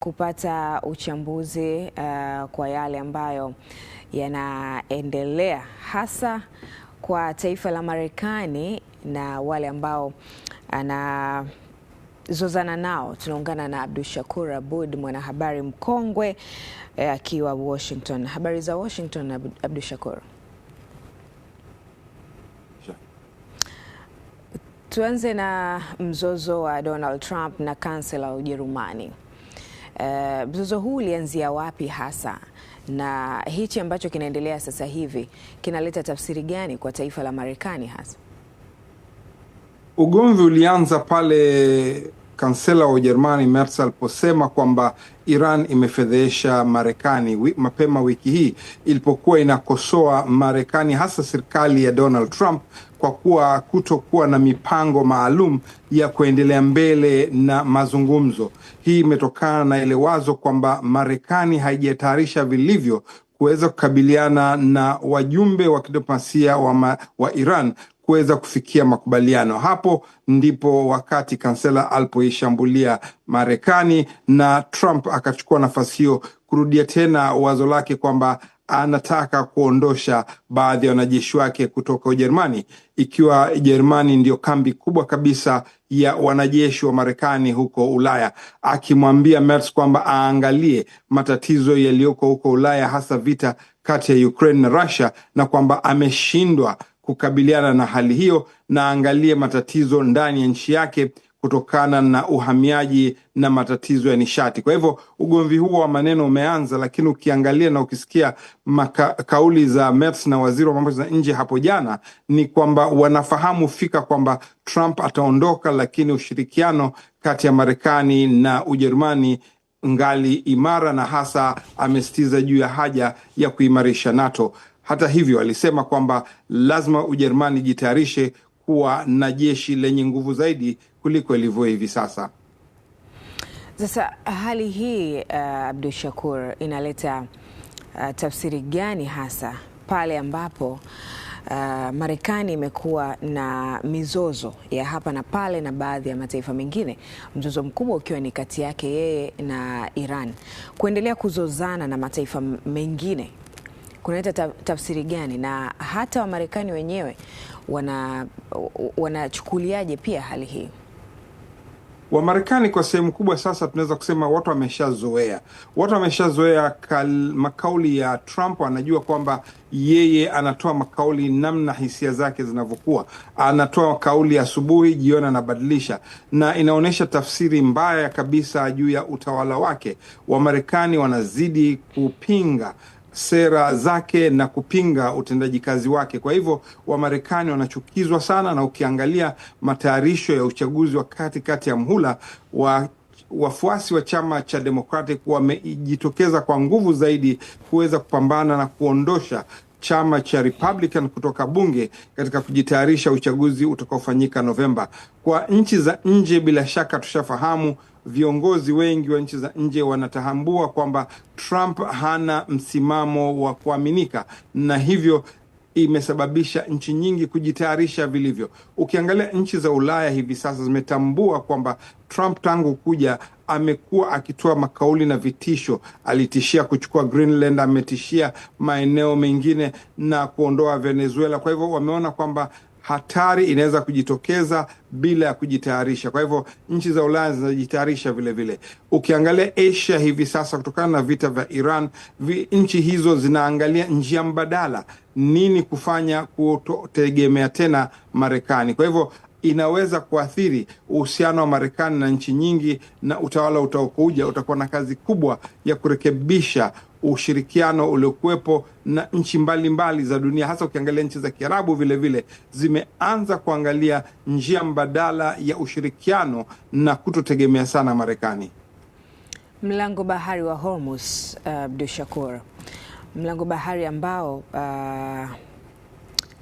Kupata uchambuzi kwa yale ambayo yanaendelea hasa kwa taifa la Marekani na wale ambao anazozana nao. Tunaungana na Abdushakur Aboud, mwanahabari mkongwe akiwa Washington. Habari za Washington, Abdushakur? Tuanze na mzozo wa Donald Trump na kansela wa Ujerumani. Mzozo huu ulianzia wapi hasa, na hichi ambacho kinaendelea sasa hivi kinaleta tafsiri gani kwa taifa la Marekani hasa? Ugomvi ulianza pale kansela wa Ujerumani Merz aliposema kwamba Iran imefedhesha Marekani mapema wiki hii ilipokuwa inakosoa Marekani, hasa serikali ya Donald Trump, kwa kuwa kutokuwa na mipango maalum ya kuendelea mbele na mazungumzo. Hii imetokana na ile wazo kwamba Marekani haijatayarisha vilivyo kuweza kukabiliana na wajumbe wa kidiplomasia wa Iran kuweza kufikia makubaliano. Hapo ndipo wakati kansela alipoishambulia Marekani na Trump akachukua nafasi hiyo kurudia tena wazo lake kwamba anataka kuondosha baadhi ya wanajeshi wake kutoka Ujerumani, ikiwa Ujerumani ndio kambi kubwa kabisa ya wanajeshi wa Marekani huko Ulaya, akimwambia Merz kwamba aangalie matatizo yaliyoko huko Ulaya, hasa vita kati ya Ukraine na Russia, na kwamba ameshindwa kukabiliana na hali hiyo na angalie matatizo ndani ya nchi yake kutokana na uhamiaji na matatizo ya nishati. Kwa hivyo ugomvi huo wa maneno umeanza, lakini ukiangalia na ukisikia kauli za Merz na waziri wa mambo ya nje hapo jana, ni kwamba wanafahamu fika kwamba Trump ataondoka, lakini ushirikiano kati ya Marekani na Ujerumani ngali imara, na hasa amesitiza juu ya haja ya kuimarisha NATO. Hata hivyo alisema kwamba lazima Ujerumani jitayarishe kuwa na jeshi lenye nguvu zaidi kuliko ilivyo hivi sasa. Sasa hali hii Abdushakur, inaleta tafsiri gani hasa pale ambapo Marekani imekuwa na mizozo ya hapa na pale na baadhi ya mataifa mengine, mzozo mkubwa ukiwa ni kati yake yeye na Iran, kuendelea kuzozana na mataifa mengine kunaleta tafsiri gani, na hata Wamarekani wenyewe wanachukuliaje pia hali hii? Wamarekani kwa sehemu kubwa sasa tunaweza kusema watu wameshazoea makauli ya Trump. Anajua kwamba yeye anatoa makauli namna hisia zake zinavyokuwa. Anatoa kauli asubuhi, jioni anabadilisha, na inaonyesha tafsiri mbaya kabisa juu ya utawala wake. Wamarekani wanazidi kupinga sera zake na kupinga utendaji kazi wake. Kwa hivyo Wamarekani wanachukizwa sana, na ukiangalia matayarisho ya uchaguzi wa kati ya mhula, wafuasi wa chama cha Democratic wamejitokeza kwa nguvu zaidi kuweza kupambana na kuondosha chama cha Republican kutoka bunge katika kujitayarisha uchaguzi utakaofanyika Novemba. Kwa nchi za nje, bila shaka tushafahamu viongozi wengi wa nchi za nje wanatambua kwamba Trump hana msimamo wa kuaminika, na hivyo imesababisha nchi nyingi kujitayarisha vilivyo. Ukiangalia nchi za Ulaya hivi sasa zimetambua kwamba Trump tangu kuja amekuwa akitoa makauli na vitisho. Alitishia kuchukua Greenland, ametishia maeneo mengine na kuondoa Venezuela. Kwa hivyo wameona kwamba hatari inaweza kujitokeza bila ya kujitayarisha. Kwa hivyo nchi za Ulaya zinajitayarisha vile vile. Ukiangalia Asia hivi sasa, kutokana na vita vya Iran, nchi hizo zinaangalia njia mbadala, nini kufanya kutegemea tena Marekani. Kwa hivyo inaweza kuathiri uhusiano wa Marekani na nchi nyingi, na utawala utakokuja utakuwa na kazi kubwa ya kurekebisha ushirikiano uliokuwepo na nchi mbalimbali za dunia. Hasa ukiangalia nchi za Kiarabu vile vile zimeanza kuangalia njia mbadala ya ushirikiano na kutotegemea sana Marekani. Mlango bahari wa Hormuz, Abdushakur, mlango bahari ambao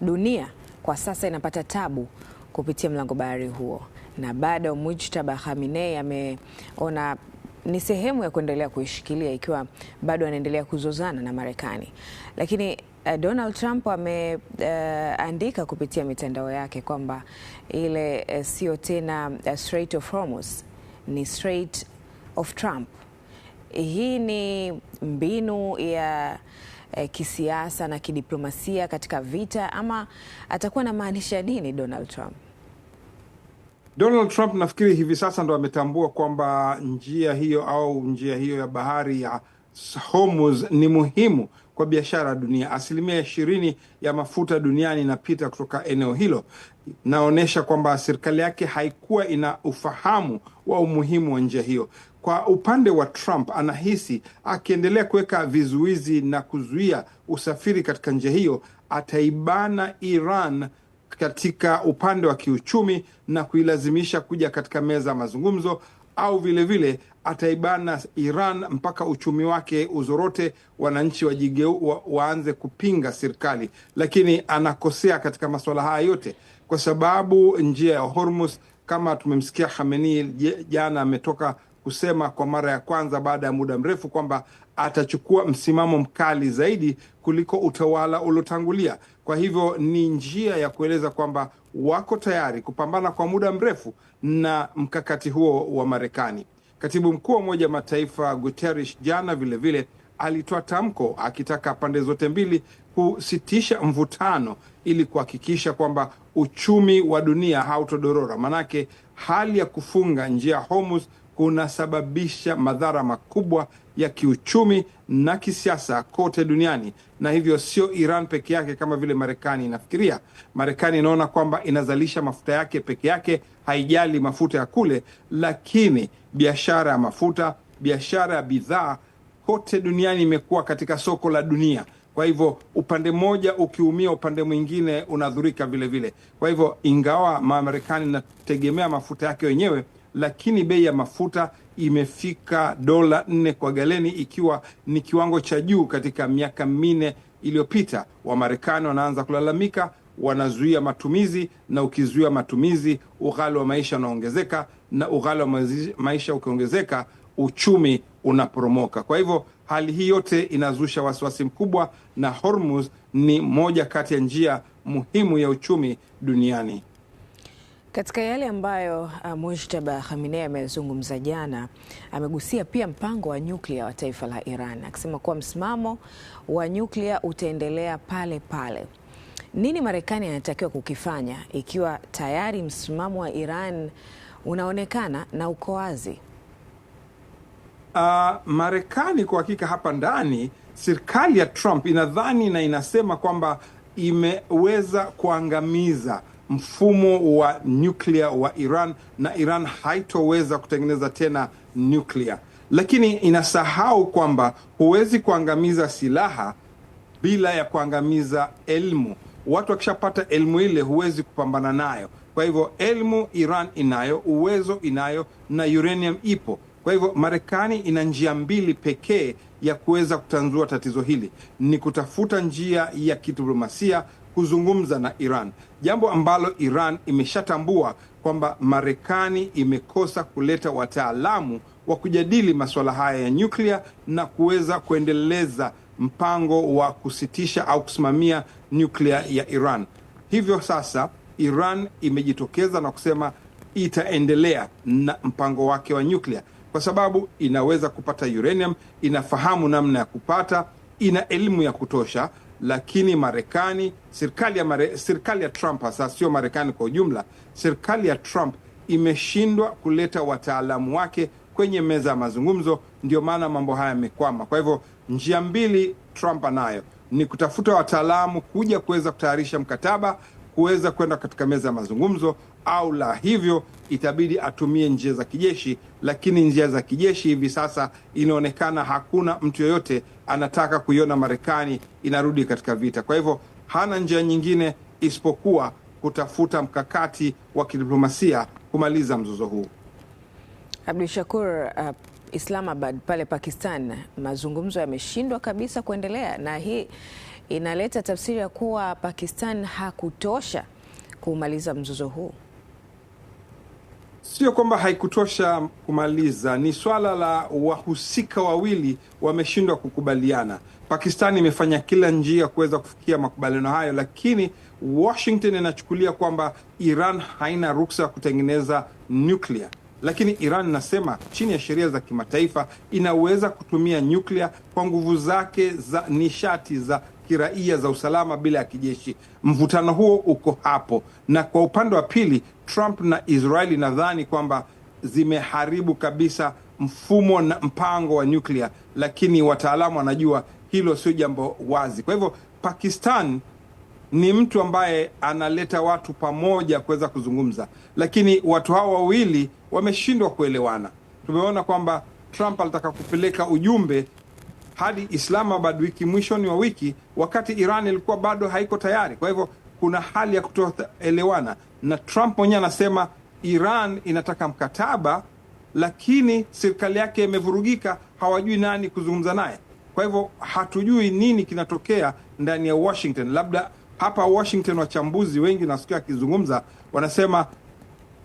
dunia kwa sasa inapata tabu kupitia mlango bahari huo, na bado Mujtaba Khamenei ameona ni sehemu ya kuendelea kuishikilia ikiwa bado anaendelea kuzozana na Marekani. Lakini Donald Trump ameandika kupitia mitandao yake kwamba ile sio tena Strait of Hormuz, ni Strait of Trump. hii ni mbinu ya kisiasa na kidiplomasia katika vita, ama atakuwa na maanisha nini Donald Trump? Donald Trump nafikiri hivi sasa ndo ametambua kwamba njia hiyo ya bahari ya Hormuz ni muhimu kwa biashara ya dunia. 20% ya mafuta duniani inapita kutoka eneo hilo. Naonesha kwamba serikali yake haikuwa ina ufahamu wa umuhimu wa njia hiyo. Kwa upande wa Trump, anahisi akiendelea kuweka vizuizi na kuzuia usafiri katika njia hiyo, ataibana Iran katika upande wa kiuchumi na kuilazimisha kuja katika meza ya mazungumzo, au vile ataibana Iran mpaka uchumi wake uzorote, wananchi waanze kupinga serikali. Lakini anakosea katika masuala haya yote, kwa sababu njia ya Hormuz, kama tumemsikia Khamenei jana, ametoka kusema kwa mara ya kwanza baada ya muda mrefu kwamba atachukua msimamo mkali zaidi kuliko utawala uliotangulia. Kwa hivyo ni njia ya kueleza kwamba wako tayari kupambana kwa muda mrefu na mkakati huo wa Marekani. Katibu mkuu wa Umoja wa Mataifa Guterres jana vile alitoa tamko akitaka pande zote mbili kusitisha mvutano ili kuhakikisha kwamba uchumi wa dunia hautodorora. Manake hali ya kufunga njia ya Hormuz kunasababisha madhara makubwa ya kiuchumi na kisiasa kote duniani, na hivyo sio Iran peke yake kama vile Marekani inafikiria. Marekani inaona kwamba inazalisha mafuta yake peke yake, haijali mafuta ya kule, lakini biashara ya mafuta, biashara ya bidhaa kote duniani imekuwa katika soko la dunia. Kwa hivyo upande mmoja ukiumia, upande mwingine unadhurika vile. Kwa hivyo ingawa Marekani inategemea mafuta yake wenyewe, lakini bei ya mafuta imefika $4 kwa galeni, ikiwa ni kiwango cha juu katika miaka 4 iliyopita. Wamarekani wanaanza kulalamika, wanazuia matumizi, na ukizuia matumizi ughali wa maisha unaongezeka, na ughali wa maisha ukiongezeka uchumi unaporomoka. Kwa hivyo hali hii yote inazusha wasiwasi mkubwa, na Hormuz ni moja kati ya njia muhimu ya uchumi duniani. Katika yale ambayo Mujtaba Khamenei amezungumza jana, amegusia pia mpango wa nyuklia wa taifa la Iran, akisema kuwa msimamo wa nyuklia utaendelea pale pale. Nini Marekani anatakiwa kukifanya ikiwa tayari msimamo wa Iran unaonekana na uko wazi? Marekani kwa hakika hapa ndani, serikali ya Trump inadhani na inasema kwamba imeweza kuangamiza mfumo wa nyuklia wa Iran na Iran haitoweza kutengeneza tena nyuklia, lakini inasahau kwamba huwezi kuangamiza silaha bila ya kuangamiza elimu. Watu wakishapata elimu ile huwezi kupambana nayo. Kwa hivyo elimu Iran inayo, uwezo inayo, na uranium ipo. Kwa hivyo Marekani ina njia mbili pekee ya kuweza kutanzua tatizo hili, ni kutafuta njia ya kidiplomasia, kuzungumza na Iran, jambo ambalo Iran imeshatambua kwamba Marekani imekosa kuleta wataalamu wa kujadili masuala haya ya nyuklia na kuweza kuendeleza mpango wa kusitisha au kusimamia nyuklia ya Iran. Hivyo sasa Iran imejitokeza na kusema itaendelea na mpango wake wa nyuklia kwa sababu inaweza kupata uranium, inafahamu namna ya kupata, ina elimu ya kutosha. Lakini Marekani, serikali ya Trump, hasa sio Marekani kwa ujumla, serikali ya Trump imeshindwa kuleta wataalamu wake kwenye meza ya mazungumzo, ndio maana mambo haya yamekwama. Kwa hivyo njia mbili Trump anayo, ni kutafuta wataalamu kuja kuweza kutayarisha mkataba, kuweza kwenda katika meza ya mazungumzo, au la hivyo itabidi atumie njia za kijeshi. Lakini njia za kijeshi hivi sasa inaonekana hakuna mtu yoyote anataka kuiona Marekani inarudi katika vita. Kwa hivyo hana njia nyingine isipokuwa kutafuta mkakati wa kidiplomasia kumaliza mzozo huu. Abdushakur, Islamabad pale Pakistan, mazungumzo yameshindwa kabisa kuendelea, na hii inaleta tafsiri ya kuwa Pakistan hakutosha kumaliza mzozo huu. Sio kwamba haikutosha kumaliza, ni swala la wahusika wawili wameshindwa kukubaliana. Pakistan imefanya kila njia kuweza kufikia makubaliano hayo, lakini Washington inachukulia kwamba Iran haina ruksa ya kutengeneza nuclear. lakini Iran inasema chini ya sheria za kimataifa inaweza kutumia nyuklia kwa nguvu zake za nishati za kiraia za usalama bila ya kijeshi. Mvutano huo uko hapo, na kwa upande wa pili Trump na Israeli nadhani kwamba zimeharibu kabisa mfumo na mpango wa nyuklia, lakini wataalamu wanajua hilo sio jambo wazi. Kwa hivyo Pakistan ni mtu ambaye analeta watu pamoja kuweza kuzungumza, lakini watu hao wawili wameshindwa kuelewana. Tumeona kwamba Trump alitaka kupeleka ujumbe hadi Islamabad mwishoni wa wiki, wakati Iran ilikuwa bado haiko tayari. Kwa hivyo kuna hali ya kutoelewana, na Trump mwenyewe anasema Iran inataka mkataba, lakini serikali yake imevurugika, hawajui nani kuzungumza naye. Kwa hivyo hatujui nini kinatokea ndani ya Washington. Labda hapa Washington wachambuzi wengi nasikia akizungumza, wanasema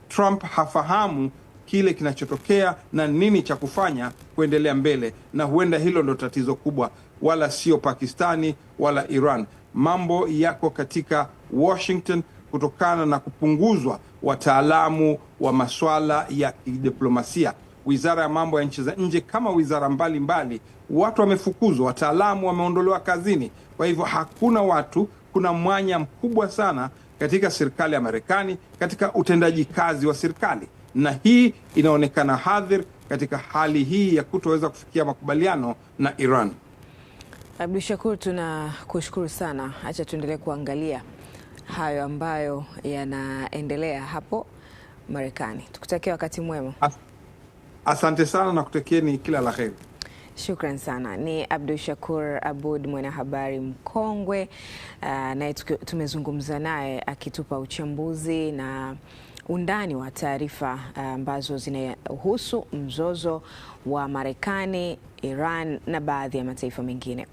Trump hafahamu kile kinachotokea na nini cha kufanya kuendelea mbele, na huenda hilo ndo tatizo kubwa, wala sio Pakistani wala Iran. Mambo yako katika Washington kutokana na kupunguzwa wataalamu wa masuala ya kidiplomasia. Wizara ya mambo ya nchi za nje kama wizara mbalimbali, watu wamefukuzwa, wataalamu wameondolewa kazini. Kwa hivyo hakuna watu, kuna mwanya mkubwa sana katika serikali ya Marekani katika utendaji kazi wa serikali, na hii inaonekana hadhir katika hali hii ya kutoweza kufikia makubaliano na Iran. Abdushakur, tunakushukuru sana. Acha tuendelee kuangalia hayo ambayo yanaendelea hapo Marekani. Tukutakia wakati mwema. Asante sana na kutakieni kila la heri. Shukran sana. Ni Abdushakur Aboud, mwanahabari mkongwe, naye tumezungumza naye akitupa uchambuzi na undani wa taarifa ambazo zinahusu mzozo wa Marekani, Iran na baadhi ya mataifa mengine.